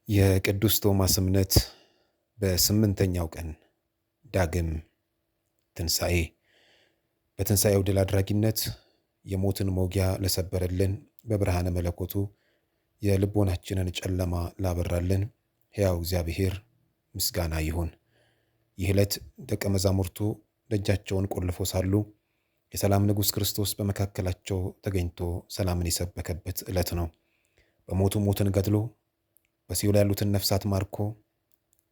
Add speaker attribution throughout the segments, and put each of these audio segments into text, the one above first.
Speaker 1: የቅዱስ ቶማስ እምነት በስምንተኛው ቀን ዳግም ትንሣኤ። በትንሣኤው ድል አድራጊነት የሞትን መውጊያ ለሰበረልን፣ በብርሃነ መለኮቱ የልቦናችንን ጨለማ ላበራልን ሕያው እግዚአብሔር ምስጋና ይሁን። ይህ ዕለት ደቀ መዛሙርቱ ደጃቸውን ቆልፎ ሳሉ የሰላም ንጉሥ ክርስቶስ በመካከላቸው ተገኝቶ ሰላምን የሰበከበት ዕለት ነው። በሞቱ ሞትን ገድሎ በሲኦል ያሉትን ነፍሳት ማርኮ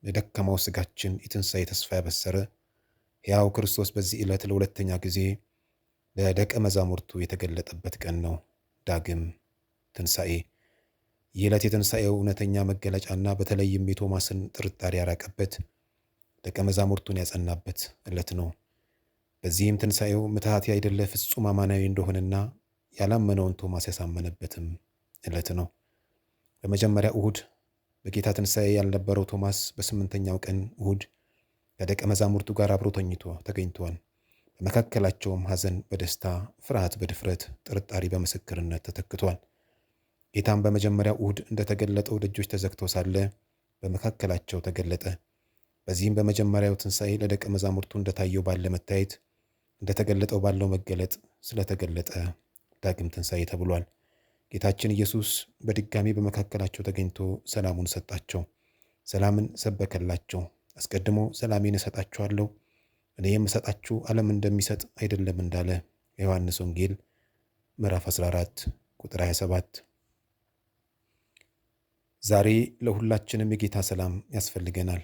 Speaker 1: የደከመው ሥጋችን የትንሣኤ ተስፋ ያበሰረ ሕያው ክርስቶስ በዚህ ዕለት ለሁለተኛ ጊዜ ለደቀ መዛሙርቱ የተገለጠበት ቀን ነው። ዳግም ትንሣኤ። ይህ ዕለት የትንሣኤው እውነተኛ መገለጫና በተለይም የቶማስን ጥርጣሬ ያራቀበት፣ ደቀ መዛሙርቱን ያጸናበት ዕለት ነው። በዚህም ትንሣኤው ምትሃት ያይደለ ፍጹም አማናዊ እንደሆነና ያላመነውን ቶማስ ያሳመነበትም ዕለት ነው። በመጀመሪያ እሁድ በጌታ ትንሣኤ ያልነበረው ቶማስ በስምንተኛው ቀን እሁድ ከደቀ መዛሙርቱ ጋር አብሮ ተገኝቷል። በመካከላቸውም ሐዘን በደስታ፣ ፍርሃት በድፍረት፣ ጥርጣሬ በምስክርነት ተተክቷል። ጌታም በመጀመሪያው እሁድ እንደተገለጠው ደጆች ተዘግተው ሳለ በመካከላቸው ተገለጠ። በዚህም በመጀመሪያው ትንሣኤ ለደቀ መዛሙርቱ እንደታየው ባለ መታየት፣ እንደተገለጠው ባለው መገለጥ ስለተገለጠ ዳግም ትንሣኤ ተብሏል። ጌታችን ኢየሱስ በድጋሚ በመካከላቸው ተገኝቶ ሰላሙን ሰጣቸው፣ ሰላምን ሰበከላቸው። አስቀድሞ ሰላሜን እሰጣችኋለሁ፣ እኔ የምሰጣችሁ ዓለም እንደሚሰጥ አይደለም እንዳለ የዮሐንስ ወንጌል ምዕራፍ 14 ቁጥር 27። ዛሬ ለሁላችንም የጌታ ሰላም ያስፈልገናል።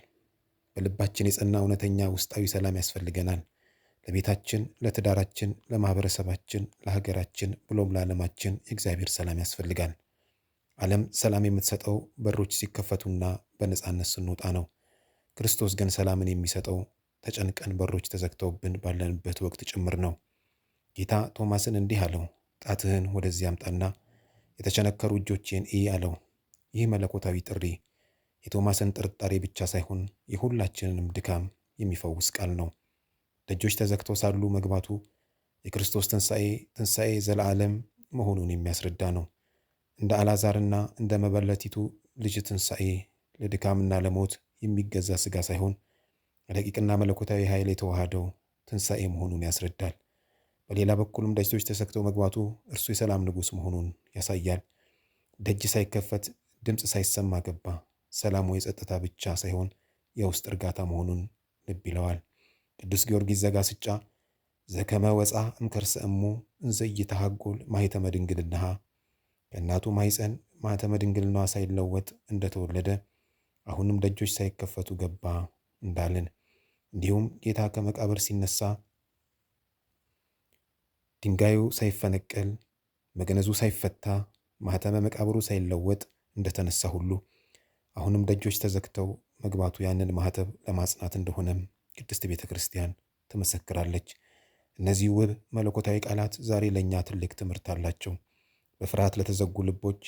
Speaker 1: በልባችን የጸና እውነተኛ ውስጣዊ ሰላም ያስፈልገናል። ለቤታችን፣ ለትዳራችን፣ ለማህበረሰባችን፣ ለሀገራችን ብሎም ለዓለማችን የእግዚአብሔር ሰላም ያስፈልጋል። ዓለም ሰላም የምትሰጠው በሮች ሲከፈቱና በነፃነት ስንወጣ ነው። ክርስቶስ ግን ሰላምን የሚሰጠው ተጨንቀን በሮች ተዘግተውብን ባለንበት ወቅት ጭምር ነው። ጌታ ቶማስን እንዲህ አለው፣ ጣትህን ወደዚህ አምጣና የተቸነከሩ እጆቼን እይ አለው። ይህ መለኮታዊ ጥሪ የቶማስን ጥርጣሬ ብቻ ሳይሆን የሁላችንንም ድካም የሚፈውስ ቃል ነው። ደጆች ተዘግተው ሳሉ መግባቱ የክርስቶስ ትንሣኤ ዘለዓለም መሆኑን የሚያስረዳ ነው። እንደ አልዓዛርና እንደ መበለቲቱ ልጅ ትንሣኤ ለድካምና ለሞት የሚገዛ ሥጋ ሳይሆን ረቂቅና መለኮታዊ ኃይል የተዋሃደው ትንሣኤ መሆኑን ያስረዳል። በሌላ በኩልም ደጆች ተዘግተው መግባቱ እርሱ የሰላም ንጉሥ መሆኑን ያሳያል። ደጅ ሳይከፈት ድምፅ ሳይሰማ ገባ። ሰላሙ የጸጥታ ብቻ ሳይሆን የውስጥ እርጋታ መሆኑን ልብ ይለዋል። ቅዱስ ጊዮርጊስ ዘጋስጫ ዘከመ ወፃ እምከርሰ እሙ እንዘ ኢይትሐጐል ማኅተመ ድንግልናሃ፣ ከእናቱ ማኅፀን ማኅተመ ድንግልናዋ ሳይለወጥ እንደተወለደ አሁንም ደጆች ሳይከፈቱ ገባ እንዳልን፣ እንዲሁም ጌታ ከመቃብር ሲነሳ ድንጋዩ ሳይፈነቀል መግነዙ ሳይፈታ ማኅተመ መቃብሩ ሳይለወጥ እንደተነሳ ሁሉ አሁንም ደጆች ተዘግተው መግባቱ ያንን ማኅተብ ለማጽናት እንደሆነም ቅድስት ቤተ ክርስቲያን ትመሰክራለች። እነዚህ ውብ መለኮታዊ ቃላት ዛሬ ለእኛ ትልቅ ትምህርት አላቸው። በፍርሃት ለተዘጉ ልቦች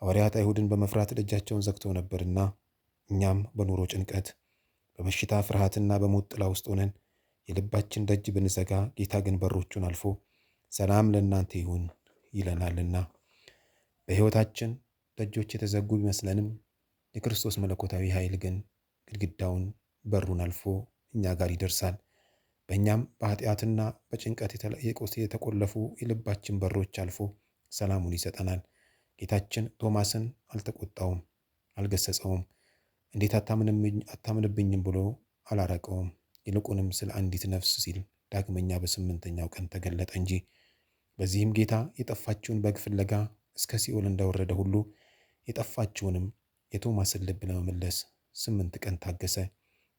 Speaker 1: ሐዋርያት አይሁድን በመፍራት ደጃቸውን ዘግተው ነበርና እኛም በኑሮ ጭንቀት፣ በበሽታ ፍርሃትና በሞት ጥላ ውስጥ ሆነን የልባችን ደጅ ብንዘጋ ጌታ ግን በሮቹን አልፎ ሰላም ለእናንተ ይሁን ይለናልና። በሕይወታችን ደጆች የተዘጉ ቢመስለንም የክርስቶስ መለኮታዊ ኃይል ግን ግድግዳውን በሩን አልፎ እኛ ጋር ይደርሳል። በእኛም በኃጢአትና በጭንቀት የተቆለፉ የልባችን በሮች አልፎ ሰላሙን ይሰጠናል። ጌታችን ቶማስን አልተቆጣውም፣ አልገሰጸውም፣ እንዴት አታምንብኝም ብሎ አላረቀውም። ይልቁንም ስለ አንዲት ነፍስ ሲል ዳግመኛ በስምንተኛው ቀን ተገለጠ እንጂ። በዚህም ጌታ የጠፋችውን በግ ፍለጋ እስከ ሲኦል እንደወረደ ሁሉ የጠፋችውንም የቶማስን ልብ ለመመለስ 8 ቀን ታገሰ።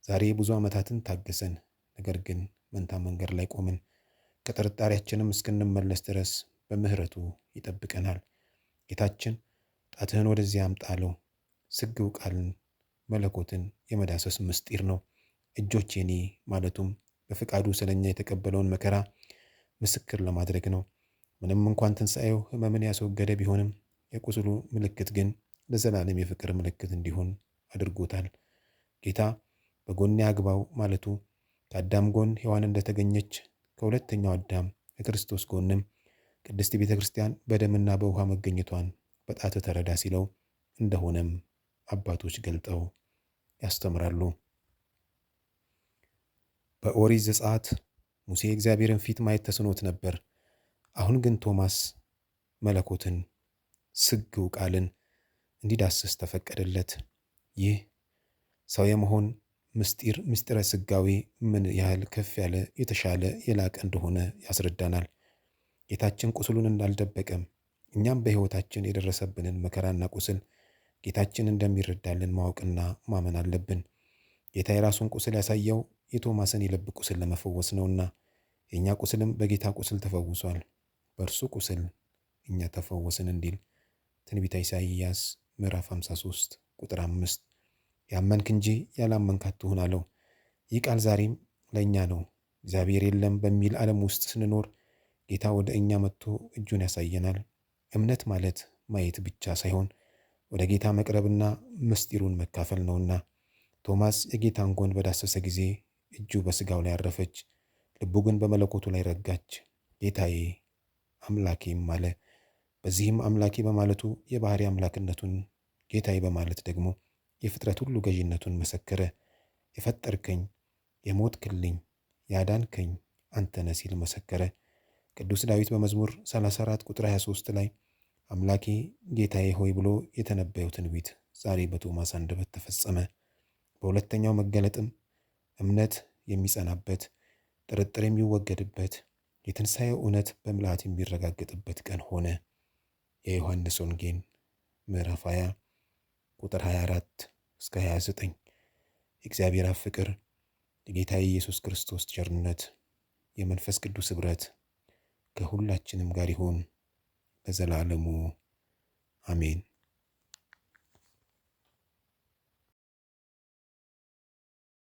Speaker 1: ዛሬ ብዙ ዓመታትን ታገሰን፣ ነገር ግን መንታ መንገድ ላይ ቆምን። ከጥርጣሬያችንም እስክንመለስ ድረስ በምሕረቱ ይጠብቀናል። ጌታችን ጣትህን ወደዚህ አምጣ አለው። ስግው ቃልን መለኮትን የመዳሰስ ምስጢር ነው። እጆቼኒ ማለቱም በፈቃዱ ስለኛ የተቀበለውን መከራ ምስክር ለማድረግ ነው። ምንም እንኳን ትንሣኤው ሕመምን ያስወገደ ቢሆንም የቁስሉ ምልክት ግን ለዘላለም የፍቅር ምልክት እንዲሆን አድርጎታል። ጌታ በጎኔ አግባው ማለቱ ከአዳም ጎን ሔዋን እንደተገኘች ከሁለተኛው አዳም ከክርስቶስ ጎንም ቅድስት ቤተ ክርስቲያን በደምና በውሃ መገኘቷን በጣት ተረዳ ሲለው እንደሆነም አባቶች ገልጠው ያስተምራሉ። በኦሪት ዘጸአት ሙሴ የእግዚአብሔርን ፊት ማየት ተስኖት ነበር። አሁን ግን ቶማስ መለኮትን፣ ስግው ቃልን እንዲዳስስ ተፈቀደለት። ይህ ሰው የመሆን ምስጢረ ስጋዌ ምን ያህል ከፍ ያለ የተሻለ የላቀ እንደሆነ ያስረዳናል። ጌታችን ቁስሉን እንዳልደበቀም እኛም በሕይወታችን የደረሰብንን መከራና ቁስል ጌታችን እንደሚረዳልን ማወቅና ማመን አለብን። ጌታ የራሱን ቁስል ያሳየው የቶማስን የልብ ቁስል ለመፈወስ ነውና የእኛ ቁስልም በጌታ ቁስል ተፈውሷል። በእርሱ ቁስል እኛ ተፈወስን እንዲል ትንቢተ ኢሳይያስ ምዕራፍ 53 ቁጥር 5። ያመንክ እንጂ ያላመንክ አትሁን አለው። ይህ ቃል ዛሬም ለእኛ ነው። እግዚአብሔር የለም በሚል ዓለም ውስጥ ስንኖር ጌታ ወደ እኛ መጥቶ እጁን ያሳየናል። እምነት ማለት ማየት ብቻ ሳይሆን ወደ ጌታ መቅረብና ምስጢሩን መካፈል ነውና ቶማስ የጌታን ጎን በዳሰሰ ጊዜ እጁ በሥጋው ላይ አረፈች፣ ልቡ ግን በመለኮቱ ላይ ረጋች። ጌታዬ አምላኬም አለ። በዚህም አምላኬ በማለቱ የባሕርይ አምላክነቱን፣ ጌታዬ በማለት ደግሞ የፍጥረት ሁሉ ገዢነቱን መሰከረ። የፈጠርከኝ፣ የሞትክልኝ፣ ያዳንከኝ አንተ ነህ ሲል መሰከረ። ቅዱስ ዳዊት በመዝሙር 34 ቁጥር 23 ላይ አምላኬ ጌታዬ ሆይ ብሎ የተነበየው ትንቢት ዛሬ በቶማስ አንደበት ተፈጸመ። በሁለተኛው መገለጥም እምነት የሚጸናበት፣ ጥርጥር የሚወገድበት፣ የትንሣኤው እውነት በምልአት የሚረጋገጥበት ቀን ሆነ። የዮሐንስ ወንጌል ምዕራፍ 20 ቁጥር 24 እስከ 29። የእግዚአብሔር አብ ፍቅር፣ የጌታ ኢየሱስ ክርስቶስ ቸርነት፣ የመንፈስ ቅዱስ ኅብረት ከሁላችንም ጋር ይሁን ለዘላለሙ አሜን።